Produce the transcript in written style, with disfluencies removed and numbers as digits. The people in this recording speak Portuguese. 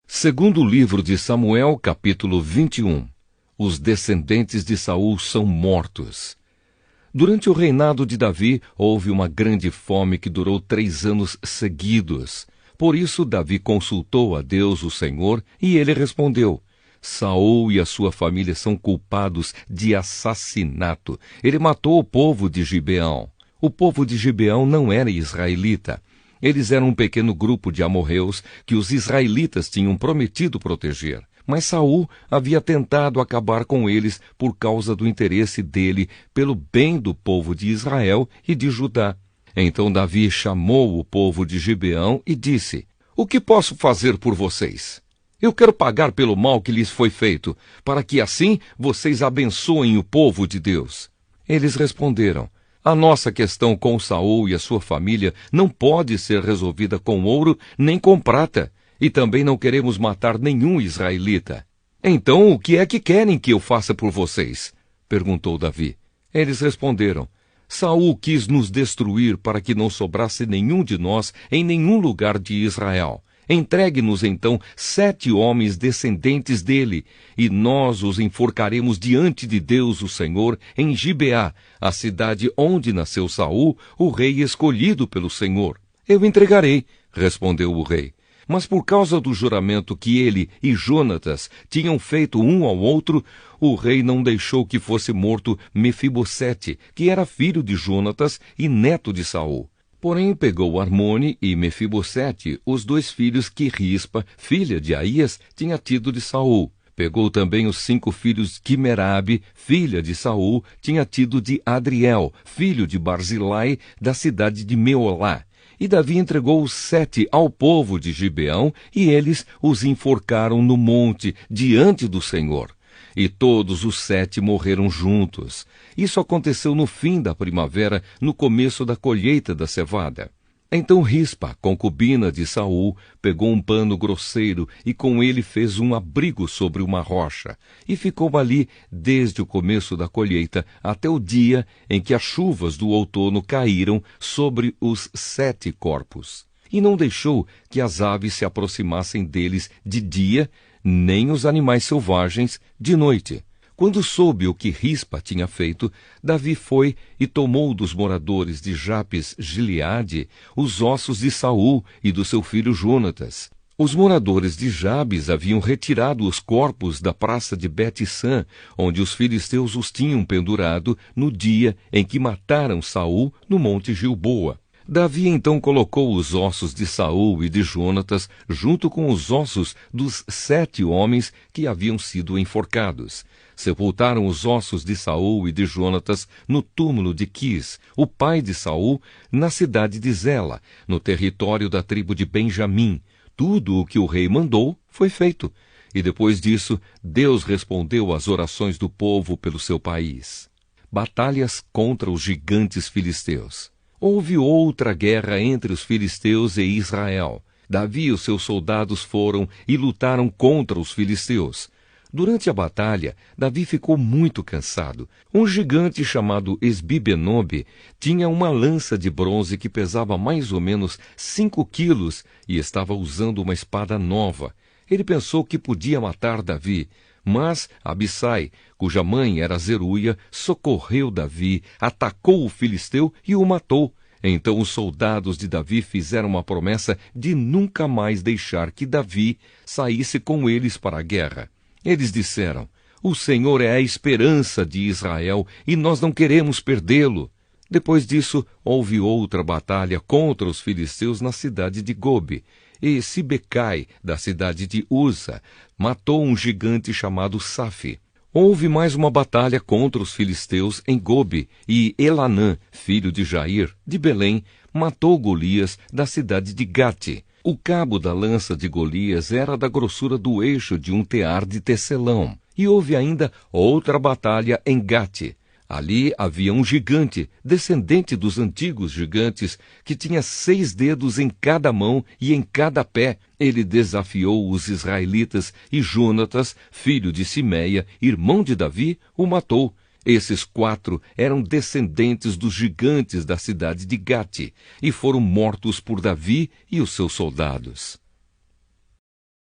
Segundo livro de Samuel, capítulo 21. Os descendentes de Saul são mortos. Durante o reinado de Davi, houve uma grande fome que durou 3 anos seguidos. Por isso, Davi consultou a Deus, o Senhor, e ele respondeu: Saul e a sua família são culpados de assassinato. Ele matou o povo de Gibeão. O povo de Gibeão não era israelita. Eles eram um pequeno grupo de amorreus que os israelitas tinham prometido proteger. Mas Saul havia tentado acabar com eles por causa do interesse dele pelo bem do povo de Israel e de Judá. Então Davi chamou o povo de Gibeão e disse: O que posso fazer por vocês? Eu quero pagar pelo mal que lhes foi feito, para que assim vocês abençoem o povo de Deus. Eles responderam: A nossa questão com Saul e a sua família não pode ser resolvida com ouro nem com prata, e também não queremos matar nenhum israelita. Então, o que é que querem que eu faça por vocês? Perguntou Davi. Eles responderam: Saul quis nos destruir para que não sobrasse nenhum de nós em nenhum lugar de Israel. Entregue-nos então 7 homens descendentes dele, e nós os enforcaremos diante de Deus o Senhor em Gibeá, a cidade onde nasceu Saul, o rei escolhido pelo Senhor. Eu entregarei, respondeu o rei. Mas por causa do juramento que ele e Jonatas tinham feito um ao outro, o rei não deixou que fosse morto Mefibosete, que era filho de Jonatas e neto de Saul. Porém, pegou Armone e Mefibosete, os 2 filhos que Rispa, filha de Aías, tinha tido de Saul. Pegou também os 5 filhos que Merabe, filha de Saul, tinha tido de Adriel, filho de Barzilai, da cidade de Meolá. E Davi entregou os 7 ao povo de Gibeão, e eles os enforcaram no monte, diante do Senhor. E todos os 7 morreram juntos. Isso aconteceu no fim da primavera, no começo da colheita da cevada. Então Rispa, concubina de Saul, pegou um pano grosseiro e com ele fez um abrigo sobre uma rocha, e ficou ali desde o começo da colheita até o dia em que as chuvas do outono caíram sobre os 7 corpos. E não deixou que as aves se aproximassem deles de dia, nem os animais selvagens de noite. Quando soube o que Rispa tinha feito, Davi foi e tomou dos moradores de Jabes-Gileade os ossos de Saul e do seu filho Jonatas. Os moradores de Jabes haviam retirado os corpos da praça de Bet-San, onde os filisteus os tinham pendurado no dia em que mataram Saul no monte Gilboa. Davi então colocou os ossos de Saul e de Jonatas junto com os ossos dos 7 homens que haviam sido enforcados. Sepultaram os ossos de Saul e de Jonatas no túmulo de Quis, o pai de Saul, na cidade de Zela, no território da tribo de Benjamim. Tudo o que o rei mandou foi feito. E depois disso, Deus respondeu às orações do povo pelo seu país. Batalhas contra os gigantes filisteus. Houve outra guerra entre os filisteus e Israel. Davi e os seus soldados foram e lutaram contra os filisteus. Durante a batalha, Davi ficou muito cansado. Um gigante chamado Esbibenobe tinha uma lança de bronze que pesava mais ou menos 5 quilos e estava usando uma espada nova. Ele pensou que podia matar Davi, mas Abissai, cuja mãe era Zeruia, socorreu Davi, atacou o filisteu e o matou. Então os soldados de Davi fizeram uma promessa de nunca mais deixar que Davi saísse com eles para a guerra. Eles disseram: O Senhor é a esperança de Israel e nós não queremos perdê-lo. Depois disso, houve outra batalha contra os filisteus na cidade de Gobe. E Sibecai, da cidade de Uza, matou um gigante chamado Safi. Houve mais uma batalha contra os filisteus em Gobe, e Elanã, filho de Jair, de Belém, matou Golias, da cidade de Gate. O cabo da lança de Golias era da grossura do eixo de um tear de tecelão. E houve ainda outra batalha em Gate. Ali havia um gigante, descendente dos antigos gigantes, que tinha 6 dedos em cada mão e em cada pé. Ele desafiou os israelitas e Jonatas, filho de Simeia, irmão de Davi, o matou. Esses 4 eram descendentes dos gigantes da cidade de Gate e foram mortos por Davi e os seus soldados.